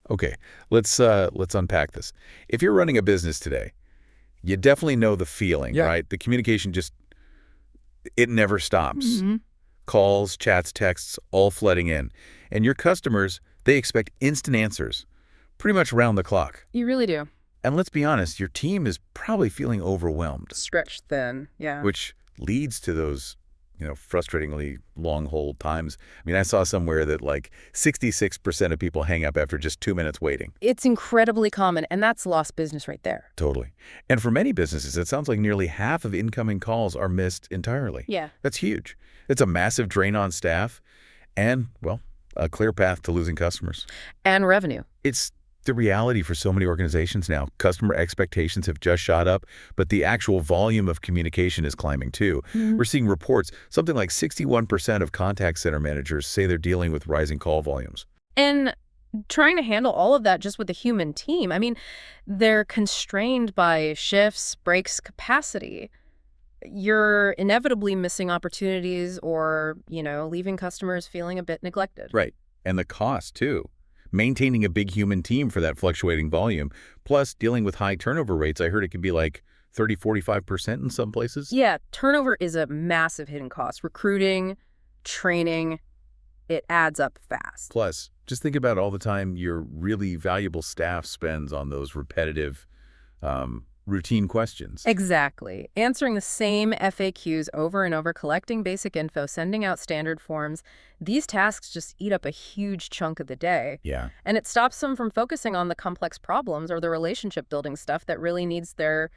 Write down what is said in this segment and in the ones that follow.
Okay, let's unpack this. If you're running a business today, you definitely know the feeling, Yeah. right? The communication just it never stops. Hmm. Calls, chats, texts, all flooding in. And your customers, they expect instant answers, pretty much round the clock. You really do. And let's be honest, your team is probably feeling overwhelmed, Stretched thin. Yeah. which leads to those, frustratingly long hold times. I mean, I saw somewhere that like 66% of people hang up after just 2 minutes waiting. It's incredibly common, and that's lost business right there. Totally. And for many businesses, it sounds like nearly half of incoming calls are missed entirely. Yeah. That's huge. It's a massive drain on staff and, well, a clear path to losing customers. And revenue. It's the reality for so many organizations now. Customer expectations have just shot up, but the actual volume of communication is climbing too. We're seeing reports, something like 61% of contact center managers say they're dealing with rising call volumes. And trying to handle all of that just with a human team, I mean, they're constrained by shifts, breaks, capacity. You're inevitably missing opportunities or, leaving customers feeling a bit neglected. Right. And the cost too. Maintaining a big human team for that fluctuating volume, plus dealing with high turnover rates. I heard it can be like 30–45% in some places. Yeah, turnover is a massive hidden cost. Recruiting, training, it adds up fast. Plus, just think about all the time your really valuable staff spends on those repetitive, routine questions. Exactly. Answering the same FAQs over and over, collecting basic info, sending out standard forms. These tasks just eat up a huge chunk of the day. Yeah. And it stops them from focusing on the complex problems or the relationship building stuff that really needs their,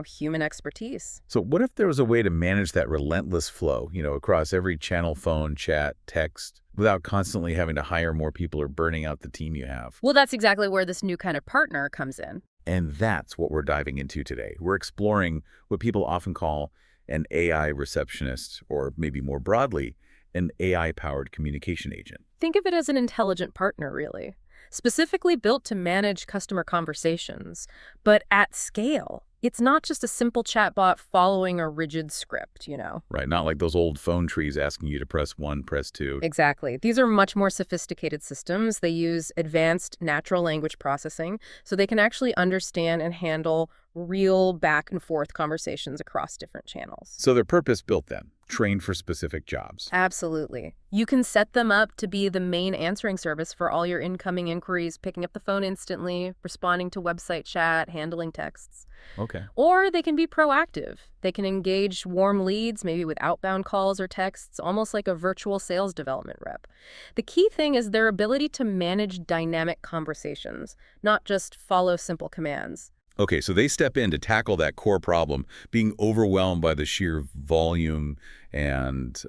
human expertise. So what if there was a way to manage that relentless flow, across every channel, phone, chat, text, without constantly having to hire more people or burning out the team you have? Well, that's exactly where this new kind of partner comes in. And that's what we're diving into today. We're exploring what people often call an AI receptionist, or maybe more broadly, an AI-powered communication agent. Think of it as an intelligent partner, really. Specifically built to manage customer conversations, but at scale. It's not just a simple chatbot following a rigid script, Right, not like those old phone trees asking you to press 1, press 2. Exactly. These are much more sophisticated systems. They use advanced natural language processing, so they can actually understand and handle real back and forth conversations across different channels. So they're purpose-built then, trained for specific jobs. Absolutely. You can set them up to be the main answering service for all your incoming inquiries, picking up the phone instantly, responding to website chat, handling texts. Okay. Or they can be proactive. They can engage warm leads, maybe with outbound calls or texts, almost like a virtual sales development rep. The key thing is their ability to manage dynamic conversations, not just follow simple commands. Okay, so they step in to tackle that core problem, being overwhelmed by the sheer volume and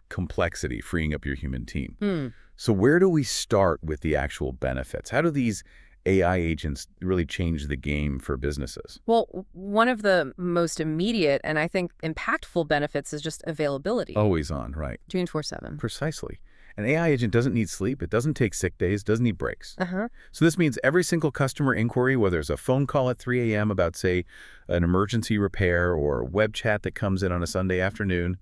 complexity, freeing up your human team. So where do we start with the actual benefits? How do these AI agents really change the game for businesses? Well, one of the most immediate and I think impactful benefits is just availability. Always on, right? 24/7. Precisely. An AI agent doesn't need sleep, it doesn't take sick days, doesn't need breaks. Uh-huh. So this means every single customer inquiry, whether it's a phone call at 3 a.m. about, say, an emergency repair or a web chat that comes in on a Sunday afternoon,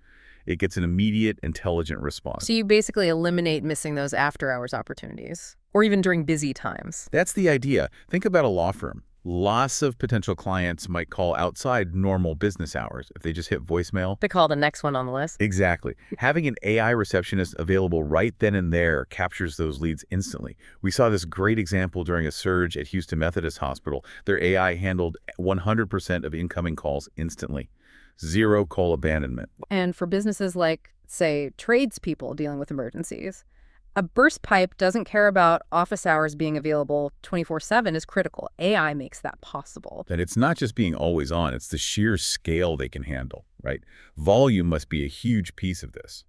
it gets an immediate, intelligent response. So you basically eliminate missing those after-hours opportunities, or even during busy times. That's the idea. Think about a law firm. Lots of potential clients might call outside normal business hours if they just hit voicemail. They call the next one on the list. Exactly. Having an AI receptionist available right then and there captures those leads instantly. We saw this great example during a surge at Houston Methodist Hospital. Their AI handled 100% of incoming calls instantly. Zero call abandonment. And for businesses like, say, tradespeople dealing with emergencies, a burst pipe doesn't care about office hours being available 24/7 is critical. AI makes that possible. And it's not just being always on, it's the sheer scale they can handle, right? Volume must be a huge piece of this.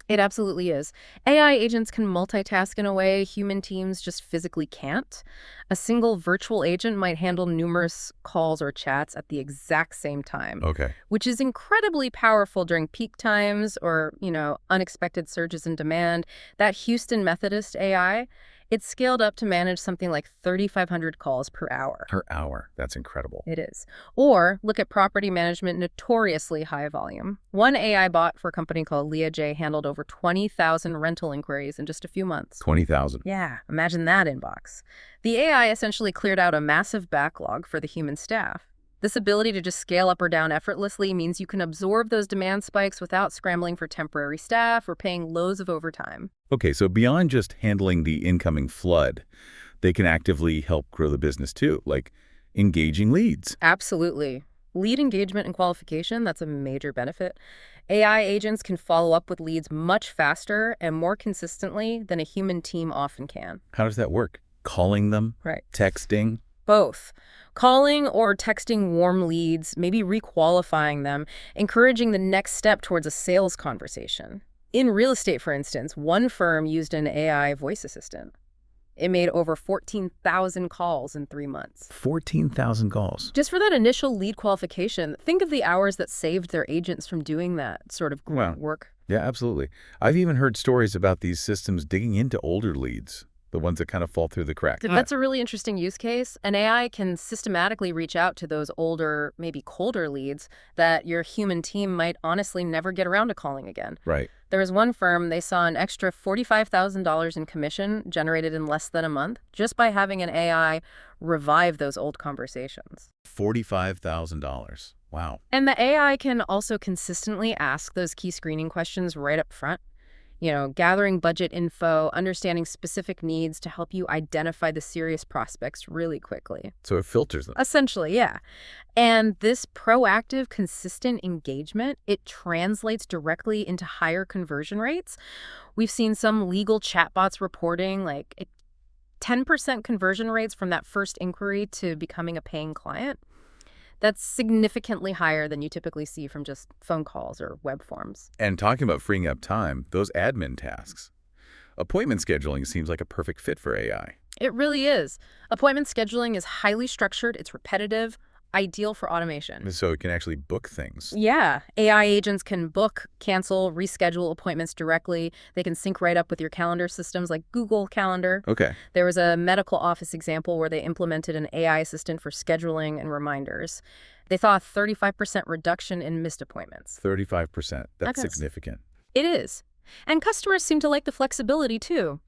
It absolutely is. AI agents can multitask in a way human teams just physically can't. A single virtual agent might handle numerous calls or chats at the exact same time, Okay. which is incredibly powerful during peak times or, unexpected surges in demand. That Houston Methodist AI, It's scaled up to manage something like 3,500 calls per hour. Per hour. That's incredible. It is. Or look at property management, notoriously high volume. One AI bot for a company called Leah handled over 20,000 rental inquiries in just a few months. 20,000. Yeah, imagine that inbox. The AI essentially cleared out a massive backlog for the human staff. This ability to just scale up or down effortlessly means you can absorb those demand spikes without scrambling for temporary staff or paying loads of overtime. Okay, so beyond just handling the incoming flood, they can actively help grow the business too, like engaging leads. Absolutely. Lead engagement and qualification, that's a major benefit. AI agents can follow up with leads much faster and more consistently than a human team often can. How does that work? Calling them? Right. Texting? Both. Calling or texting warm leads, maybe requalifying them, encouraging the next step towards a sales conversation. In real estate, for instance, one firm used an AI voice assistant. It made over 14,000 calls in 3 months. 14,000 calls. Just for that initial lead qualification, think of the hours that saved their agents from doing that sort of Wow. work. Yeah, absolutely. I've even heard stories about these systems digging into older leads, the ones that kind of fall through the cracks. That's a really interesting use case. An AI can systematically reach out to those older, maybe colder leads that your human team might honestly never get around to calling again. Right. There was one firm, they saw an extra $45,000 in commission generated in less than a month just by having an AI revive those old conversations. $45,000. Wow. And the AI can also consistently ask those key screening questions right up front. You know, gathering budget info, understanding specific needs to help you identify the serious prospects really quickly. So it filters them. Essentially, yeah. And this proactive, consistent engagement, it translates directly into higher conversion rates. We've seen some legal chatbots reporting like 10% conversion rates from that first inquiry to becoming a paying client. That's significantly higher than you typically see from just phone calls or web forms. And talking about freeing up time, those admin tasks. Appointment scheduling seems like a perfect fit for AI. It really is. Appointment scheduling is highly structured, it's repetitive, ideal for automation. So it can actually book things. Yeah, AI agents can book, cancel, reschedule appointments directly. They can sync right up with your calendar systems like Google Calendar. Okay. There was a medical office example where they implemented an AI assistant for scheduling and reminders. They saw a 35% reduction in missed appointments. 35%. That's Okay. significant. It is. And customers seem to like the flexibility, too.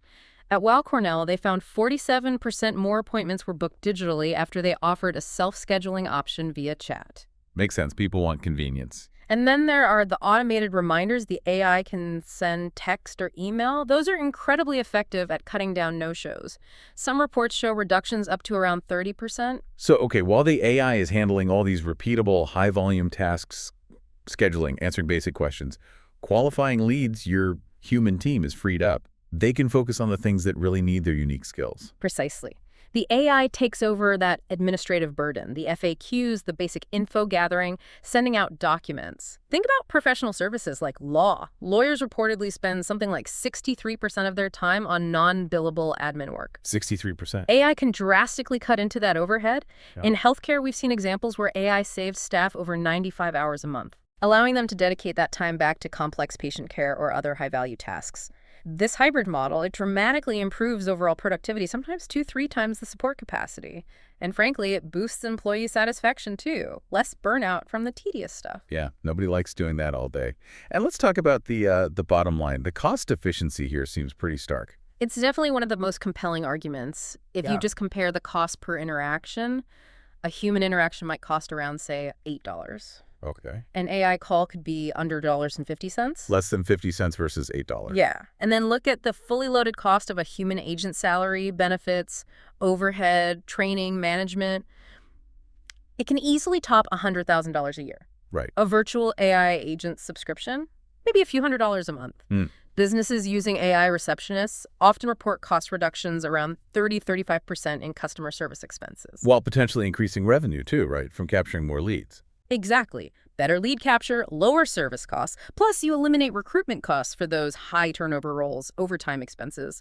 At Weill Cornell, they found 47% more appointments were booked digitally after they offered a self-scheduling option via chat. Makes sense. People want convenience. And then there are the automated reminders the AI can send text or email. Those are incredibly effective at cutting down no-shows. Some reports show reductions up to around 30%. So, okay, while the AI is handling all these repeatable, high-volume tasks, scheduling, answering basic questions, qualifying leads, your human team is freed up. They can focus on the things that really need their unique skills. Precisely. The AI takes over that administrative burden, the FAQs, the basic info gathering, sending out documents. Think about professional services like law. Lawyers reportedly spend something like 63% of their time on non-billable admin work. 63%. AI can drastically cut into that overhead. Yeah. In healthcare, we've seen examples where AI saved staff over 95 hours a month, allowing them to dedicate that time back to complex patient care or other high-value tasks. This hybrid model, it dramatically improves overall productivity, sometimes 2-3 times the support capacity. And frankly, it boosts employee satisfaction too. Less burnout from the tedious stuff. Yeah, nobody likes doing that all day. And let's talk about the bottom line. The cost efficiency here seems pretty stark. It's definitely one of the most compelling arguments. If Yeah. you just compare the cost per interaction, a human interaction might cost around, say, $8. Okay. An AI call could be under $1.50. Less than 50 cents versus $8. Yeah. And then look at the fully loaded cost of a human agent salary, benefits, overhead, training, management. It can easily top $100,000 a year. Right. A virtual AI agent subscription, maybe a few $100s a month. Businesses using AI receptionists often report cost reductions around 30-35% in customer service expenses. While potentially increasing revenue too, right, from capturing more leads. Exactly. Better lead capture, lower service costs, plus you eliminate recruitment costs for those high turnover roles, overtime expenses.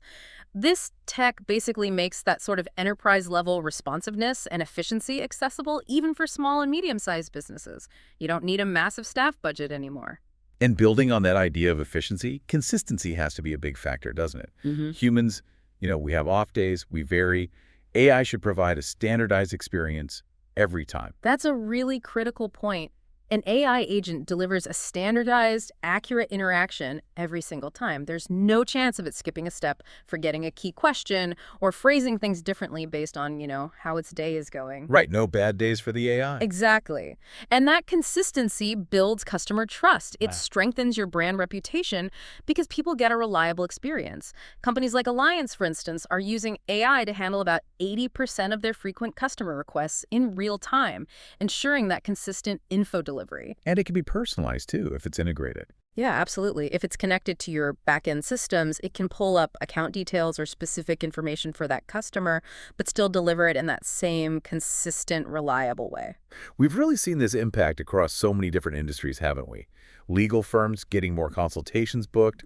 This tech basically makes that sort of enterprise level responsiveness and efficiency accessible even for small and medium-sized businesses. You don't need a massive staff budget anymore. And building on that idea of efficiency, consistency has to be a big factor, doesn't it? Humans We have off days, we vary. AI should provide a standardized experience every time. That's a really critical point. An AI agent delivers a standardized, accurate interaction every single time. There's no chance of it skipping a step, forgetting a key question, or phrasing things differently based on, how its day is going. Right, no bad days for the AI. Exactly. And that consistency builds customer trust. It Wow. strengthens your brand reputation because people get a reliable experience. Companies like Alliance, for instance, are using AI to handle about 80% of their frequent customer requests in real time, ensuring that consistent info delivery. And it can be personalized, too, if it's integrated. Yeah, absolutely. If it's connected to your back-end systems, it can pull up account details or specific information for that customer, but still deliver it in that same consistent, reliable way. We've really seen this impact across so many different industries, haven't we? Legal firms getting more consultations booked,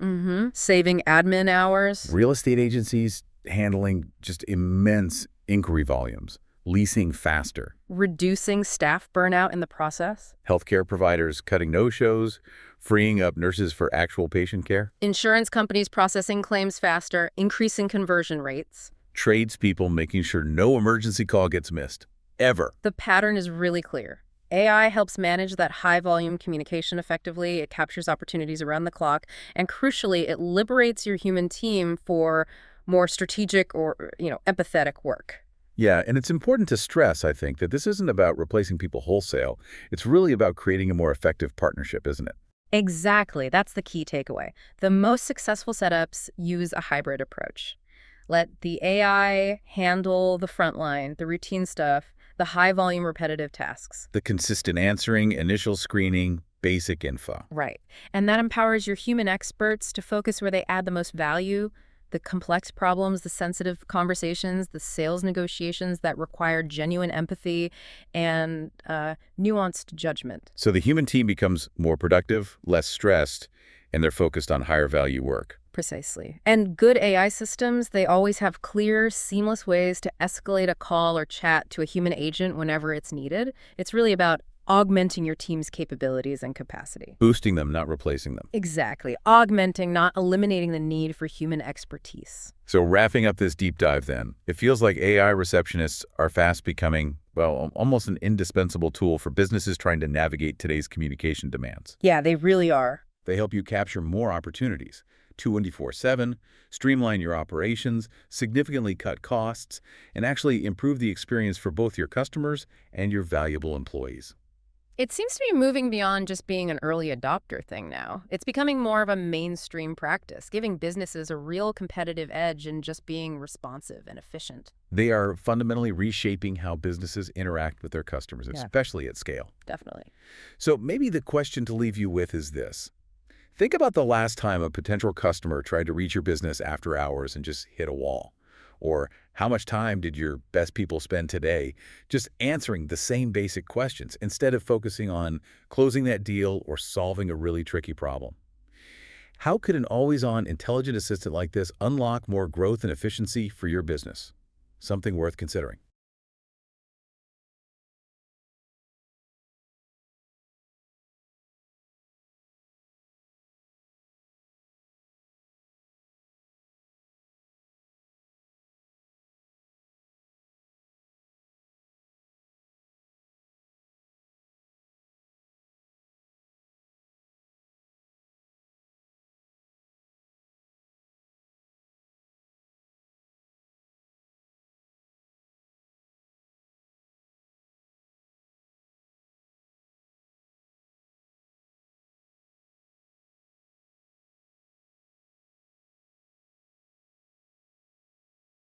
Saving admin hours. real estate agencies handling just immense inquiry volumes, leasing faster, Reducing staff burnout in the process. healthcare providers cutting no-shows, freeing up nurses for actual patient care, Insurance companies processing claims faster, increasing conversion rates. tradespeople making sure no emergency call gets missed, ever. The pattern is really clear. AI helps manage that high-volume communication effectively. It captures opportunities around the clock. And crucially, it liberates your human team for more strategic or, empathetic work. Yeah, and it's important to stress, I think, that this isn't about replacing people wholesale. It's really about creating a more effective partnership, isn't it? Exactly. That's the key takeaway. The most successful setups use a hybrid approach. Let the AI handle the front line, the routine stuff, the high-volume repetitive tasks. The consistent answering, initial screening, basic info. Right. And that empowers your human experts to focus where they add the most value, the complex problems, the sensitive conversations, the sales negotiations that require genuine empathy and nuanced judgment. So the human team becomes more productive, less stressed, and they're focused on higher value work. Precisely. And good AI systems, they always have clear, seamless ways to escalate a call or chat to a human agent whenever it's needed. It's really about augmenting your team's capabilities and capacity. Boosting them, not replacing them. Exactly. Augmenting, not eliminating the need for human expertise. So wrapping up this deep dive then, it feels like AI receptionists are fast becoming, well, almost an indispensable tool for businesses trying to navigate today's communication demands. Yeah, they really are. They help you capture more opportunities, 24/7, streamline your operations, significantly cut costs, and actually improve the experience for both your customers and your valuable employees. It seems to be moving beyond just being an early adopter thing now. It's becoming more of a mainstream practice, giving businesses a real competitive edge in just being responsive and efficient. They are fundamentally reshaping how businesses interact with their customers, Yeah. especially at scale. Definitely. So maybe the question to leave you with is this. Think about the last time a potential customer tried to reach your business after hours and just hit a wall. Or how much time did your best people spend today just answering the same basic questions instead of focusing on closing that deal or solving a really tricky problem? How could an always-on intelligent assistant like this unlock more growth and efficiency for your business? Something worth considering.